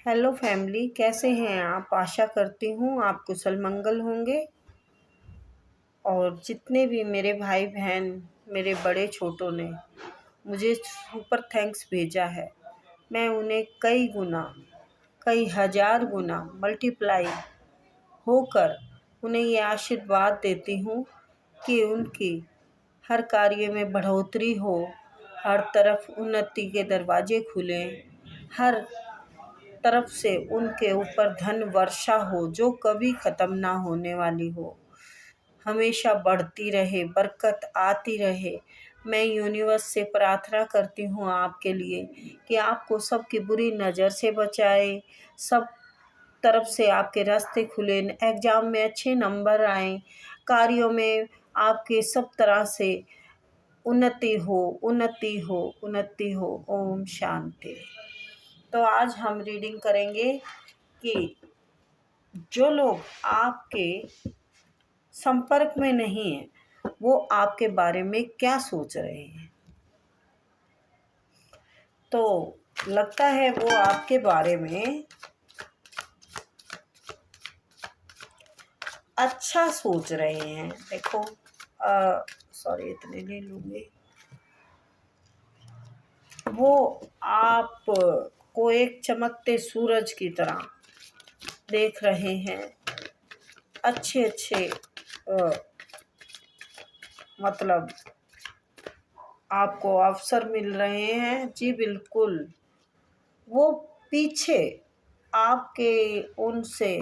Hello family, कैसे हैं आप। आशा करती हूँ आप कुशल मंगल होंगे। और जितने भी मेरे भाई बहन, मेरे बड़े छोटों ने मुझे सुपर थैंक्स भेजा है, मैं उन्हें कई गुना, कई हज़ार गुना मल्टीप्लाई होकर उन्हें ये आशीर्वाद देती हूँ कि उनकी हर कार्य में बढ़ोतरी हो, हर तरफ उन्नति के दरवाजे खुलें, हर तरफ से उनके ऊपर धन वर्षा हो जो कभी ख़त्म ना होने वाली हो, हमेशा बढ़ती रहे, बरकत आती रहे। मैं यूनिवर्स से प्रार्थना करती हूँ आपके लिए कि आपको सबकी बुरी नज़र से बचाए, सब तरफ से आपके रास्ते खुले, एग्ज़ाम में अच्छे नंबर आएँ, कार्यों में आपके सब तरह से उन्नति हो, उन्नति हो, उन्नति हो। ओम शांति। तो आज हम रीडिंग करेंगे कि जो लोग आपके संपर्क में नहीं हैं वो आपके बारे में क्या सोच रहे हैं। तो लगता है वो आपके बारे में अच्छा सोच रहे हैं। देखो, सॉरी, इतने ले लूँगी। वो आप को एक चमकते सूरज की तरह देख रहे हैं। अच्छे अच्छे मतलब आपको अवसर मिल रहे हैं। जी बिल्कुल, वो पीछे आपके उनसे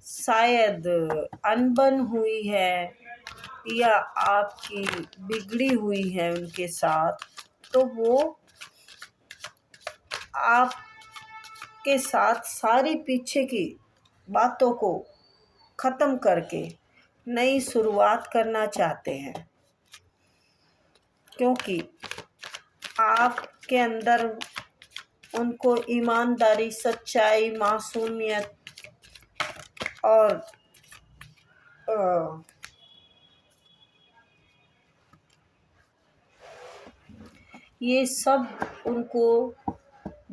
शायद अनबन हुई है या आपकी बिगड़ी हुई है उनके साथ, तो वो आपके साथ सारी पीछे की बातों को ख़त्म करके नई शुरुआत करना चाहते हैं, क्योंकि आपके अंदर उनको ईमानदारी, सच्चाई, मासूमियत और ये सब उनको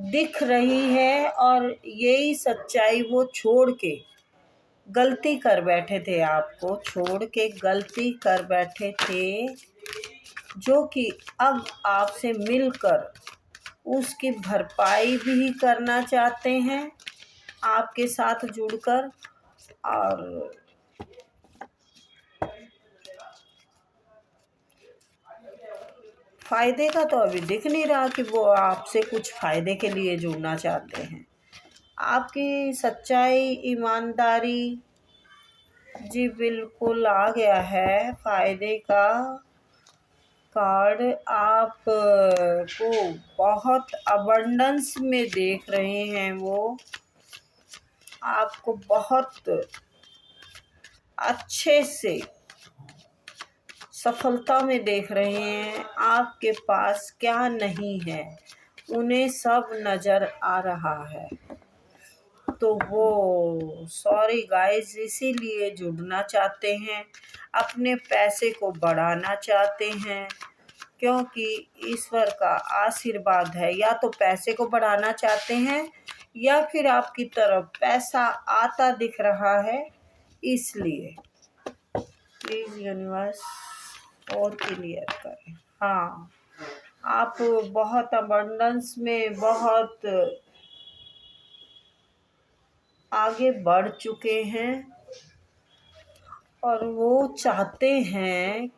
दिख रही है। और यही सच्चाई वो छोड़ के गलती कर बैठे थे, आपको छोड़ के गलती कर बैठे थे, जो कि अब आपसे मिलकर उसकी भरपाई भी करना चाहते हैं आपके साथ जुड़कर। और फ़ायदे का तो अभी दिख नहीं रहा कि वो आपसे कुछ फ़ायदे के लिए जुड़ना चाहते हैं। आपकी सच्चाई, ईमानदारी, जी बिल्कुल आ गया है फ़ायदे का कार्ड। आप को बहुत अबंडेंस में देख रहे हैं, वो आपको बहुत अच्छे से सफलता में देख रहे हैं। आपके पास क्या नहीं है उन्हें सब नज़र आ रहा है। तो वो सॉरी गाइस, इसीलिए जुड़ना चाहते हैं, अपने पैसे को बढ़ाना चाहते हैं, क्योंकि ईश्वर का आशीर्वाद है। या तो पैसे को बढ़ाना चाहते हैं या फिर आपकी तरफ पैसा आता दिख रहा है, इसलिए प्लीज़ यूनिवर्स और क्लियर करें। हाँ, आप बहुत अबंडेंस में बहुत आगे बढ़ चुके हैं और वो चाहते हैं,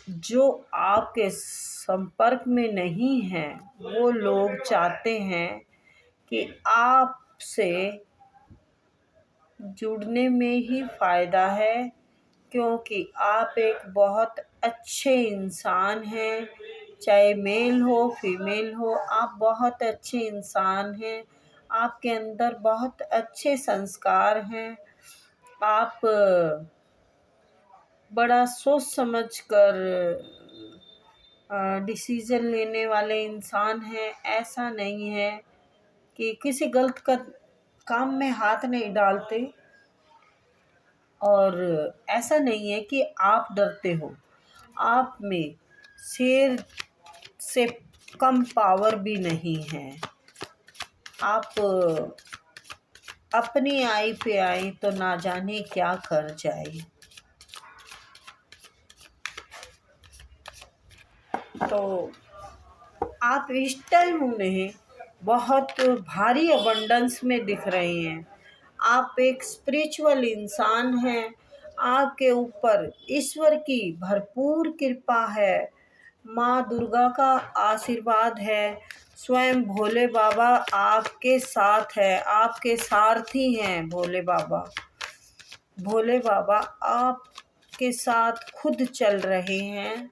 जो आपके संपर्क में नहीं हैं वो लोग चाहते हैं कि आपसे जुड़ने में ही फ़ायदा है, क्योंकि आप एक बहुत अच्छे इंसान हैं। चाहे मेल हो फीमेल हो, आप बहुत अच्छे इंसान हैं। आपके अंदर बहुत अच्छे संस्कार हैं। आप बड़ा सोच समझ कर डिसीज़न लेने वाले इंसान हैं। ऐसा नहीं है कि किसी गलत काम में हाथ नहीं डालते। और ऐसा नहीं है कि आप डरते हो, आप में शेर से कम पावर भी नहीं है। आप अपनी आई पे आई तो ना जाने क्या कर जाए। तो आप इस टाइम उन्हें बहुत भारी अबंडेंस में दिख रहे हैं। आप एक स्पिरिचुअल इंसान हैं। आपके ऊपर ईश्वर की भरपूर कृपा है। माँ दुर्गा का आशीर्वाद है। स्वयं भोले बाबा आपके साथ है, आपके सारथी हैं। भोले बाबा आपके साथ खुद चल रहे हैं।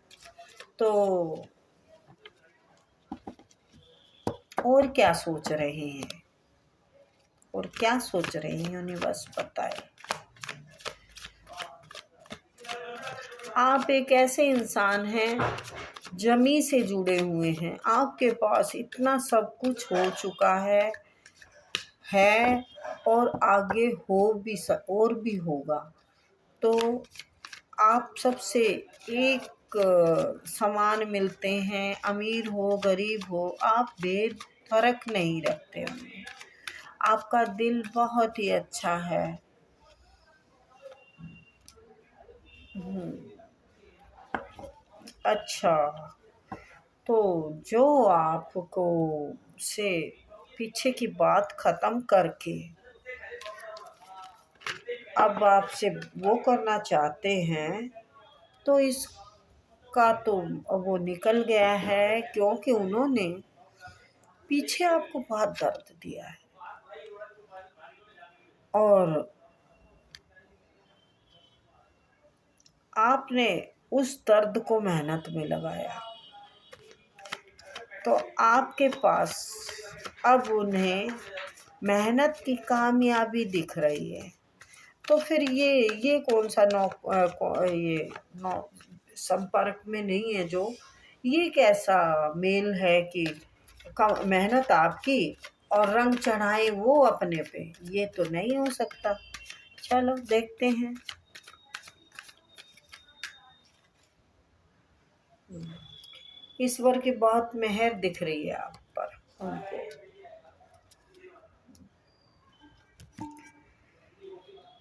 तो और क्या सोच रहे हैं, और क्या सोच रहे हैं उन्हें बस पता है। आप एक ऐसे इंसान हैं जमी से जुड़े हुए हैं। आपके पास इतना सब कुछ हो चुका है और आगे और भी होगा। तो आप सबसे एक समान मिलते हैं। अमीर हो गरीब हो, आप भेद फर्क नहीं रखते उनमें। आपका दिल बहुत ही अच्छा है। अच्छा, तो जो आपको से पीछे की बात ख़त्म करके अब आपसे वो करना चाहते हैं, तो इसका तो वो निकल गया है, क्योंकि उन्होंने पीछे आपको बहुत दर्द दिया है और आपने उस दर्द को मेहनत में लगाया। तो आपके पास अब उन्हें मेहनत की कामयाबी दिख रही है। तो फिर ये कौन सा ये नौ संपर्क में नहीं है जो, ये कैसा मेल है कि मेहनत आपकी और रंग चढ़ाए वो अपने पे, ये तो नहीं हो सकता। चलो देखते हैं। ईश्वर की बहुत मेहर दिख रही है आप पर उनको।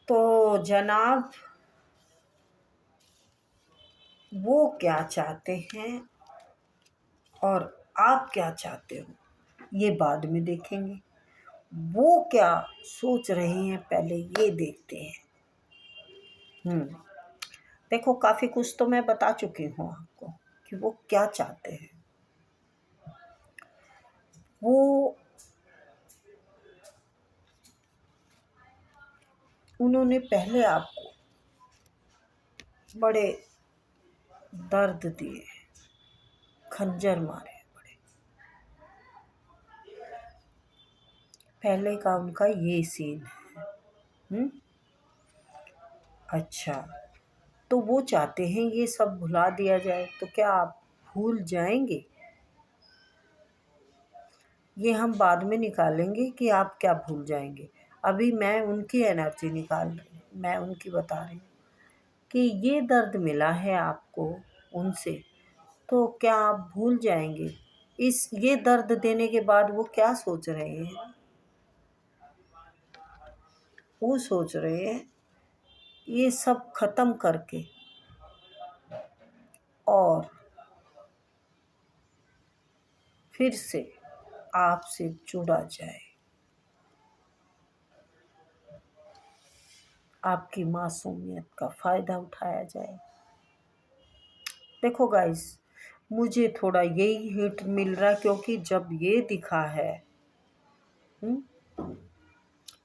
तो जनाब, वो क्या चाहते हैं और आप क्या चाहते हो, ये बाद में देखेंगे। वो क्या सोच रहे हैं पहले ये देखते हैं। देखो, काफ़ी कुछ तो मैं बता चुकी हूँ आपको कि वो क्या चाहते हैं। वो उन्होंने पहले आपको बड़े दर्द दिए, खंजर मारे बड़े। पहले का उनका ये सीन है। अच्छा, तो वो चाहते हैं ये सब भुला दिया जाए। तो क्या आप भूल जाएंगे? ये हम बाद में निकालेंगे कि आप क्या भूल जाएंगे। अभी मैं उनकी एनर्जी निकाल रही हूँ, मैं उनकी बता रही हूँ कि ये दर्द मिला है आपको उनसे, तो क्या आप भूल जाएंगे? ये दर्द देने के बाद वो क्या सोच रहे हैं? वो सोच रहे हैं ये सब खत्म करके और फिर से आपसे जुड़ा जाए, आपकी मासूमियत का फ़ायदा उठाया जाए। देखो गाइस, मुझे थोड़ा यही हिंट मिल रहा, क्योंकि जब ये दिखा है,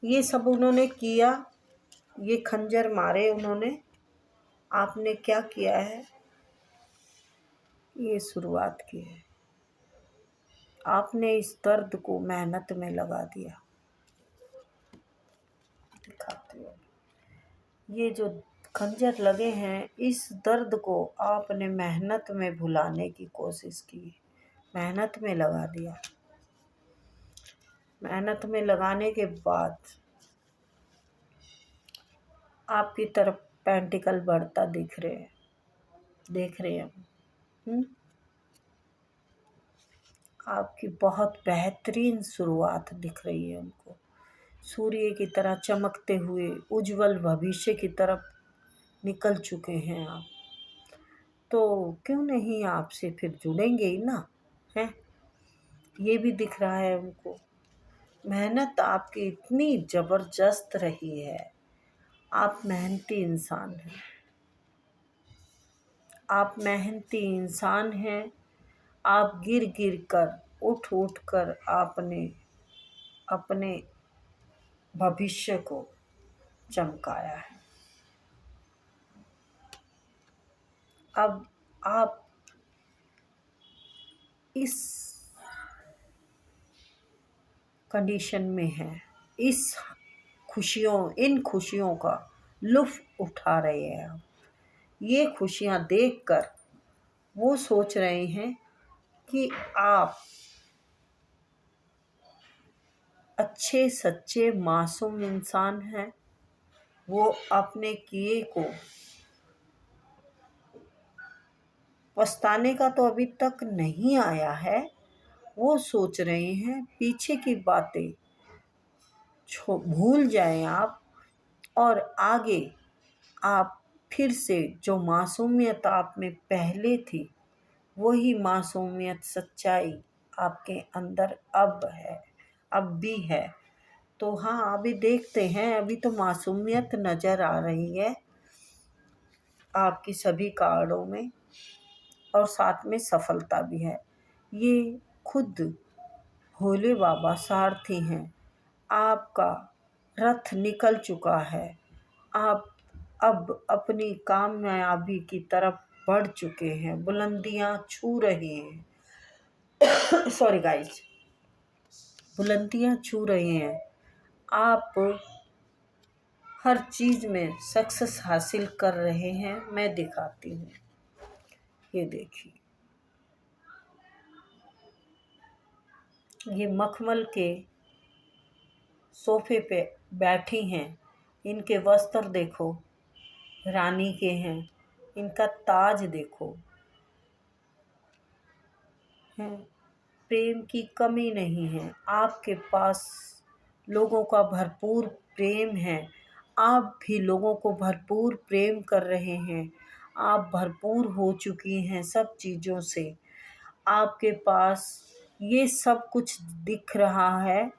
ये सब उन्होंने किया, ये खंजर मारे उन्होंने, आपने क्या किया है? ये शुरुआत की है। आपने इस दर्द को मेहनत में लगा दिया। दिखाते हो, ये जो खंजर लगे हैं, इस दर्द को आपने मेहनत में भुलाने की कोशिश की, मेहनत में लगा दिया। मेहनत में लगाने के बाद आपकी तरफ पेंटिकल बढ़ता देख रहे हैं। आपकी बहुत बेहतरीन शुरुआत दिख रही है उनको। सूर्य की तरह चमकते हुए उज्जवल भविष्य की तरफ निकल चुके हैं आप। तो क्यों नहीं आपसे फिर जुड़ेंगे ही ना, हैं? ये भी दिख रहा है उनको। मेहनत आपकी इतनी ज़बरदस्त रही है। आप मेहनती इंसान हैं। आप मेहनती इंसान हैं। आप गिर गिर कर उठ उठ कर आपने अपने भविष्य को चमकाया है। अब आप इस कंडीशन में हैं, इन खुशियों का लुत्फ़ उठा रहे हैं आप। ये खुशियाँ देखकर वो सोच रहे हैं कि आप अच्छे सच्चे मासूम इंसान हैं। वो अपने किए को पछताने का तो अभी तक नहीं आया है। वो सोच रहे हैं पीछे की बातें भूल जाएं आप, और आगे आप फिर से जो मासूमियत आप में पहले थी, वही मासूमियत सच्चाई आपके अंदर अब है, अब भी है। तो हाँ, अभी देखते हैं। अभी तो मासूमियत नज़र आ रही है आपकी सभी कार्डों में, और साथ में सफलता भी है। ये खुद भोले बाबा सारथी हैं। आपका रथ निकल चुका है। आप अब अपनी कामयाबी की तरफ बढ़ चुके हैं, बुलंदियां छू रहे हैं। सॉरी गाइस, बुलंदियां छू रहे हैं। आप हर चीज़ में सक्सेस हासिल कर रहे हैं। मैं दिखाती हूँ, ये देखिए। ये मखमल के सोफे पे बैठी हैं। इनके वस्त्र देखो, रानी के हैं। इनका ताज देखो, है। प्रेम की कमी नहीं है आपके पास। लोगों का भरपूर प्रेम है। आप भी लोगों को भरपूर प्रेम कर रहे हैं। आप भरपूर हो चुकी हैं सब चीज़ों से। आपके पास ये सब कुछ दिख रहा है।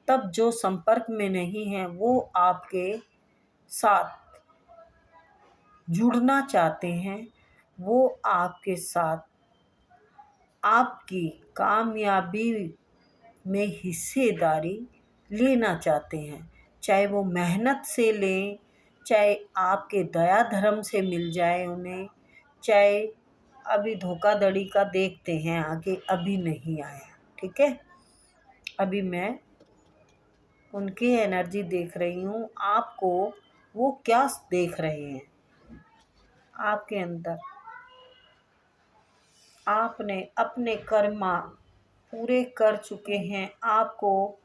तब जो संपर्क में नहीं है वो आपके साथ जुड़ना चाहते हैं। वो आपके साथ आपकी कामयाबी में हिस्सेदारी लेना चाहते हैं। चाहे वो मेहनत से लें, चाहे आपके दया धर्म से मिल जाए उन्हें, चाहे अभी धोखाधड़ी का देखते हैं आगे, अभी नहीं आया। ठीक है, अभी मैं उनकी एनर्जी देख रही हूँ। आपको वो क्या देख रहे हैं आपके अंदर। आपने अपने कर्मा पूरे कर चुके हैं। आपको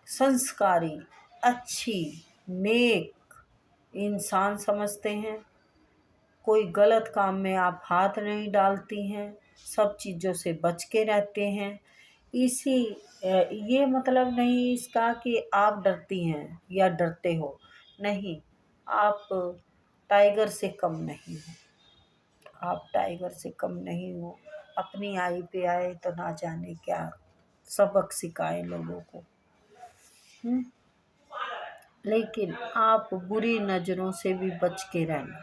संस्कारी, अच्छी, नेक इंसान समझते हैं। कोई गलत काम में आप हाथ नहीं डालती हैं। सब चीज़ों से बच के रहते हैं। इसी ये मतलब नहीं इसका कि आप डरती हैं या डरते हो। नहीं, आप टाइगर से कम नहीं हो। आप टाइगर से कम नहीं हो। अपनी आई पे आए तो ना जाने क्या सबक सिखाए लोगों को। हम्म? लेकिन आप बुरी नज़रों से भी बच के रहना।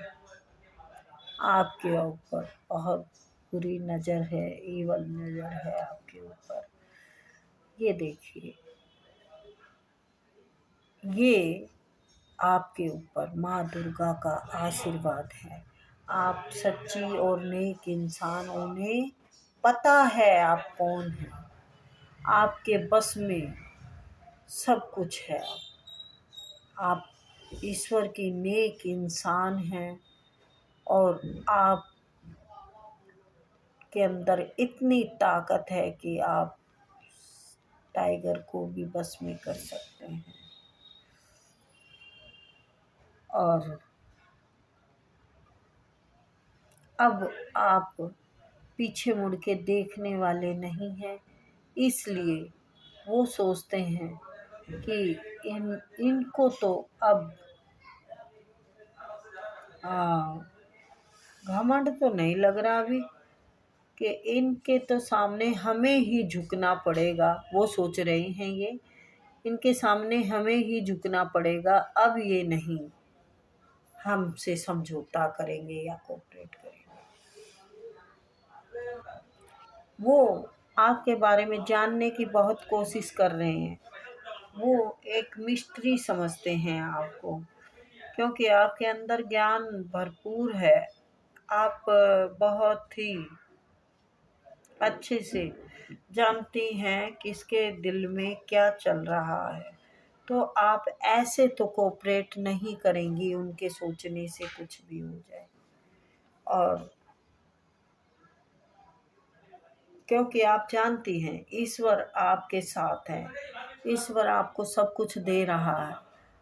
आपके ऊपर बहुत बुरी नज़र है, ईवल नज़र है आपके ऊपर। ये देखिए, ये आपके ऊपर माँ दुर्गा का आशीर्वाद है। आप सच्ची और नेक इंसान, उन्हें पता है आप कौन हैं। आपके बस में सब कुछ है। आप ईश्वर की नेक इंसान हैं, और आप के अंदर इतनी ताकत है कि आप टाइगर को भी बस में कर सकते हैं। और अब आप पीछे मुड़ के देखने वाले नहीं हैं, इसलिए वो सोचते हैं कि इनको तो अब घमंड तो नहीं लग रहा अभी कि इनके तो सामने हमें ही झुकना पड़ेगा। वो सोच रहे हैं ये, इनके सामने हमें ही झुकना पड़ेगा, अब ये नहीं हमसे समझौता करेंगे या कोऑपरेट करेंगे। वो आपके बारे में जानने की बहुत कोशिश कर रहे हैं। वो एक मिस्ट्री समझते हैं आपको, क्योंकि आपके अंदर ज्ञान भरपूर है। आप बहुत ही अच्छे से जानती हैं किसके दिल में क्या चल रहा है, तो आप ऐसे तो कोऑपरेट नहीं करेंगी उनके सोचने से कुछ भी हो जाए। और क्योंकि आप जानती हैं ईश्वर आपके साथ है, ईश्वर आपको सब कुछ दे रहा है।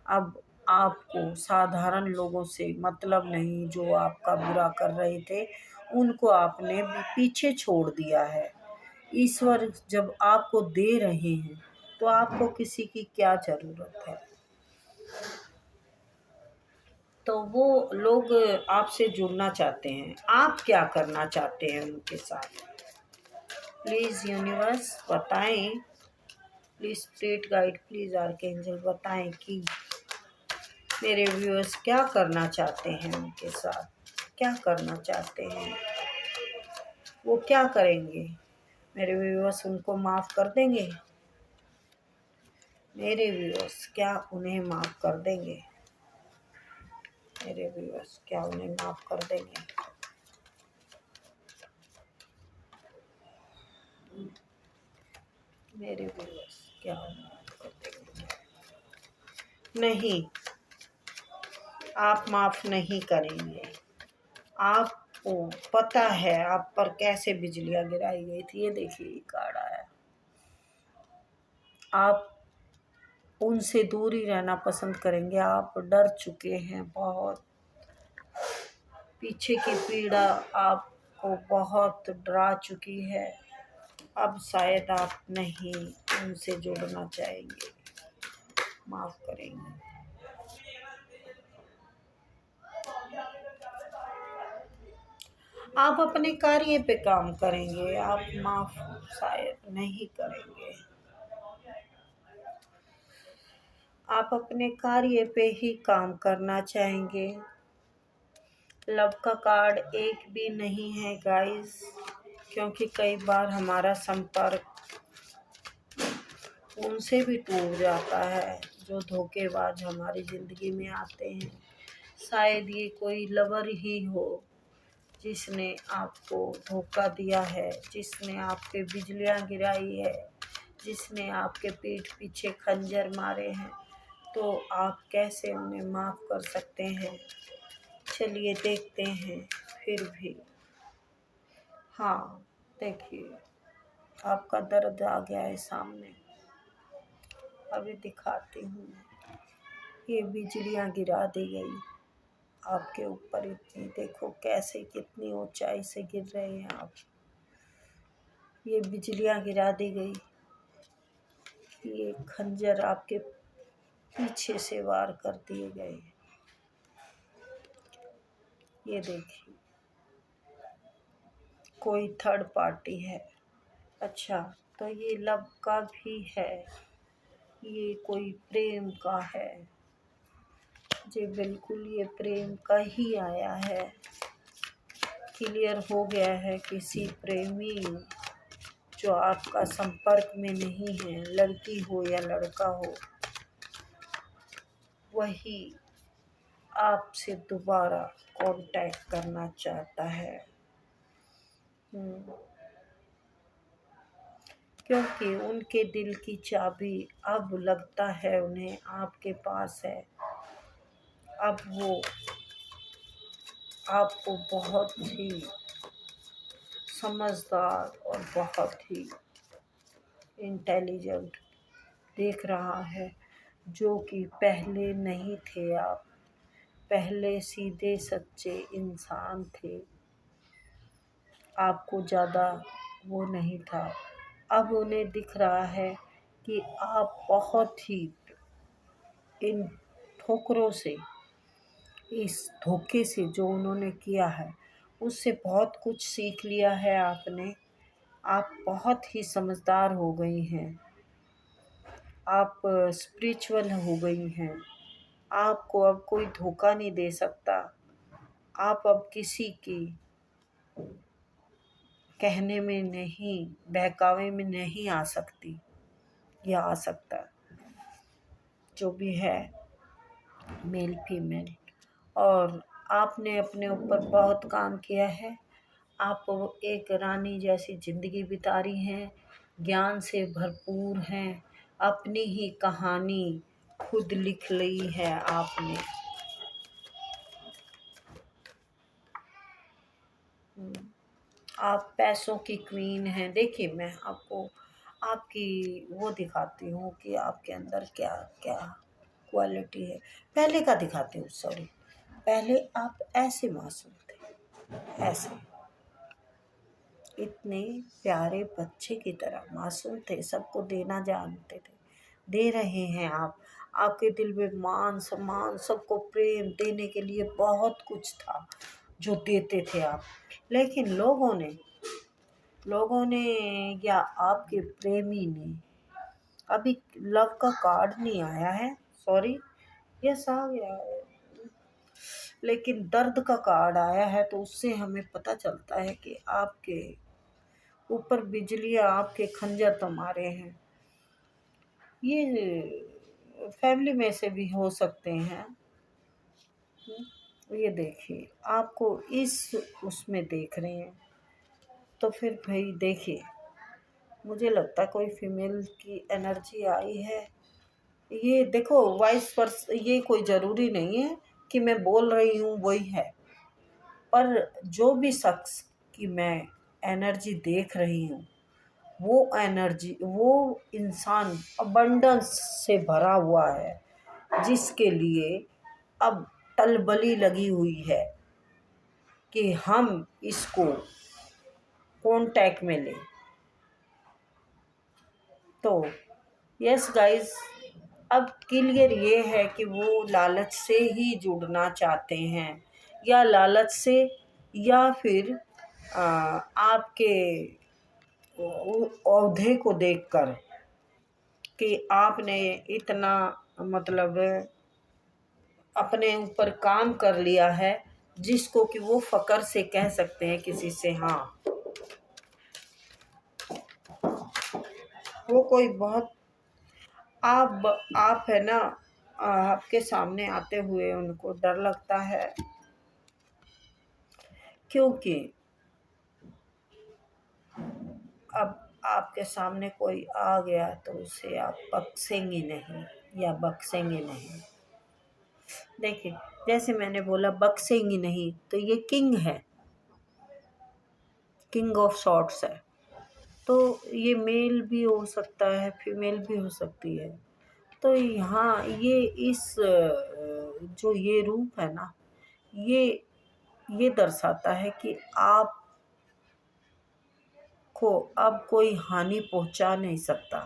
अब आपको साधारण लोगों से मतलब नहीं, जो आपका बुरा कर रहे थे उनको आपने भी पीछे छोड़ दिया है। ईश्वर जब आपको दे रहे हैं तो आपको किसी की क्या ज़रूरत है। तो वो लोग आपसे जुड़ना चाहते हैं। आप क्या करना चाहते हैं उनके साथ? प्लीज़ यूनिवर्स बताएं, please spirit guide, please archangel बताएं कि मेरे व्यूअर्स क्या करना चाहते हैं उनके साथ, क्या करना चाहते हैं, वो क्या करेंगे। मेरे व्यूअर्स उनको माफ़ कर देंगे? मेरे व्यूअर्स क्या उन्हें माफ़ कर देंगे? मेरे व्यूअर्स क्या उन्हें माफ़ कर देंगे? मेरे व्यूअर्स क्या उन्हें माफ़ कर देंगे? नहीं, आप माफ़ नहीं करेंगे। आपको पता है आप पर कैसे बिजलियाँ गिराई गई थी। ये देखिए, ये कार्ड आया। आप उनसे दूर ही रहना पसंद करेंगे। आप डर चुके हैं बहुत। पीछे की पीड़ा आपको बहुत डरा चुकी है। अब शायद आप नहीं उनसे जुड़ना चाहेंगे, माफ़ करेंगे। आप अपने कार्य पे काम करेंगे, आप माफ़ शायद नहीं करेंगे। आप अपने कार्य पे ही काम करना चाहेंगे। लव का कार्ड एक भी नहीं है गाइस, क्योंकि कई बार हमारा संपर्क उनसे भी टूट जाता है जो धोखेबाज हमारी ज़िंदगी में आते हैं। शायद ये कोई लवर ही हो जिसने आपको धोखा दिया है, जिसने आप पे बिजलियाँ गिराई है, जिसने आपके पीठ पीछे खंजर मारे हैं। तो आप कैसे उन्हें माफ़ कर सकते हैं? चलिए देखते हैं फिर भी। हाँ, देखिए आपका दर्द आ गया है सामने। अभी दिखाती हूँ। ये बिजलियाँ गिरा दी गई आपके ऊपर इतनी, देखो कैसे कितनी ऊंचाई से गिर रहे हैं आप। ये बिजलियाँ गिरा दी गई। ये खंजर आपके पीछे से वार कर दिए गए। ये देखिए, कोई थर्ड पार्टी है। अच्छा, तो ये लव का भी है, ये कोई प्रेम का है जी। बिल्कुल ये प्रेम का ही आया है। क्लियर हो गया है किसी प्रेमी जो आपका संपर्क में नहीं है, लड़की हो या लड़का हो, वही आपसे दोबारा कांटेक्ट करना चाहता है। क्योंकि उनके दिल की चाबी अब लगता है उन्हें आपके पास है। अब वो आपको बहुत ही समझदार और बहुत ही इंटेलिजेंट देख रहा है, जो कि पहले नहीं थे आप। पहले सीधे सच्चे इंसान थे, आपको ज़्यादा वो नहीं था। अब उन्हें दिख रहा है कि आप बहुत ही इन ठोकरों से, इस धोखे से जो उन्होंने किया है, उससे बहुत कुछ सीख लिया है आपने। आप बहुत ही समझदार हो गई हैं। आप स्पिरिचुअल हो गई हैं। आपको अब कोई धोखा नहीं दे सकता। आप अब किसी की कहने में नहीं, बहकावे में नहीं आ सकती या आ सकता। जो भी है, मेल फीमेल, और आपने अपने ऊपर बहुत काम किया है। आप एक रानी जैसी ज़िंदगी बिता रही हैं, ज्ञान से भरपूर हैं, अपनी ही कहानी खुद लिख ली है आपने। आप पैसों की क्वीन हैं। देखिए, मैं आपको आपकी वो दिखाती हूँ कि आपके अंदर क्या क्या क्वालिटी है। पहले का दिखाती हूँ, सॉरी। पहले आप ऐसे मासूम थे, ऐसे इतने प्यारे बच्चे की तरह मासूम थे, सबको देना जानते थे। दे रहे हैं आप। आपके दिल में मान सम्मान, सबको प्रेम देने के लिए बहुत कुछ था जो देते थे आप। लेकिन लोगों ने या आपके प्रेमी ने, अभी लव का कार्ड नहीं आया है, सॉरी, यस आ गया है, लेकिन दर्द का कार्ड आया है। तो उससे हमें पता चलता है कि आपके ऊपर बिजलियां, आपके खंजर तो मारे हैं। ये फैमिली में से भी हो सकते हैं। ये देखिए, आपको इस उसमें देख रहे हैं, तो फिर भाई देखिए, मुझे लगता है कोई फीमेल की एनर्जी आई है। ये देखो, वाइस वर्स, ये कोई ज़रूरी नहीं है कि मैं बोल रही हूँ वही है, पर जो भी शख्स की मैं एनर्जी देख रही हूँ, वो एनर्जी, वो इंसान अबंडेंस से भरा हुआ है, जिसके लिए अब टलबली लगी हुई है कि हम इसको कांटेक्ट में लें। तो यस गाइस, अब क्लियर ये है कि वो लालच से ही जुड़ना चाहते हैं, या लालच से, या फिर आपके औहदे को देखकर कि आपने इतना, मतलब अपने ऊपर काम कर लिया है, जिसको कि वो फ़क्र से कह सकते हैं किसी से, हाँ वो कोई बहुत, आप है ना, आपके सामने आते हुए उनको डर लगता है, क्योंकि अब आपके सामने कोई आ गया तो उसे आप बख्शेंगे नहीं, या बख्शेंगे नहीं। देखिए, जैसे मैंने बोला बख्शेंगी नहीं, तो ये किंग है, किंग ऑफ सॉर्ट्स है। तो ये मेल भी हो सकता है, फीमेल भी हो सकती है। तो यहाँ ये इस जो ये रूप है ना, ये दर्शाता है कि आपको अब कोई हानि पहुंचा नहीं सकता।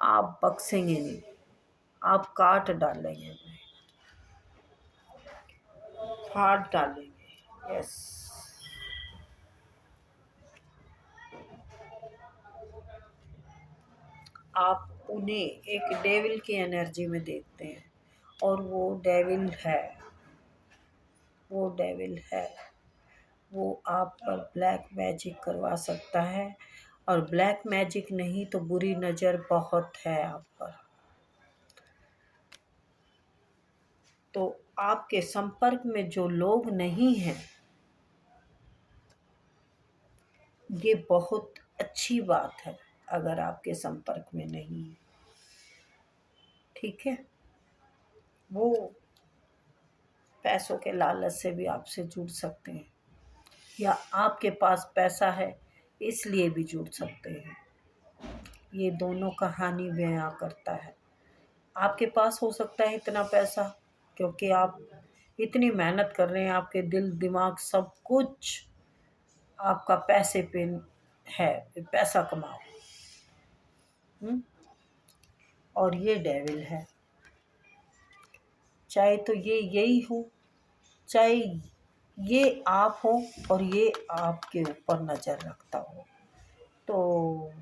आप बख्शेंगे नहीं, आप काट डालेंगे, फाड़ डालेंगे। यस, आप उन्हें एक डेविल की एनर्जी में देखते हैं, और वो डेविल है। वो आप पर ब्लैक मैजिक करवा सकता है, और ब्लैक मैजिक नहीं तो बुरी नज़र बहुत है आप पर। तो आपके संपर्क में जो लोग नहीं हैं, ये बहुत अच्छी बात है अगर आपके संपर्क में नहीं है, ठीक है। वो पैसों के लालच से भी आपसे जुड़ सकते हैं, या आपके पास पैसा है इसलिए भी जुड़ सकते हैं। ये दोनों कहानी बयां करता है। आपके पास हो सकता है इतना पैसा, क्योंकि आप इतनी मेहनत कर रहे हैं, आपके दिल दिमाग सब कुछ आपका पैसे पे है, पैसा कमाओ। और ये डेविल है, चाहे तो ये यही हो, चाहे ये आप हो और ये आपके ऊपर नज़र रखता हो। तो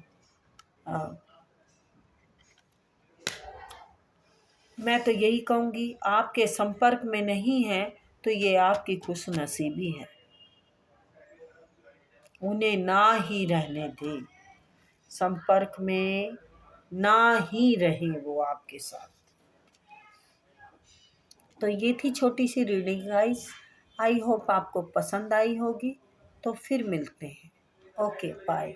मैं तो यही कहूँगी, आपके संपर्क में नहीं है तो ये आपकी खुशनसीबी है, उन्हें ना ही रहने दें, संपर्क में ना ही रहे वो आपके साथ। तो ये थी छोटी सी रीडिंग गाइस, आई होप आपको पसंद आई होगी। तो फिर मिलते हैं। Okay bye.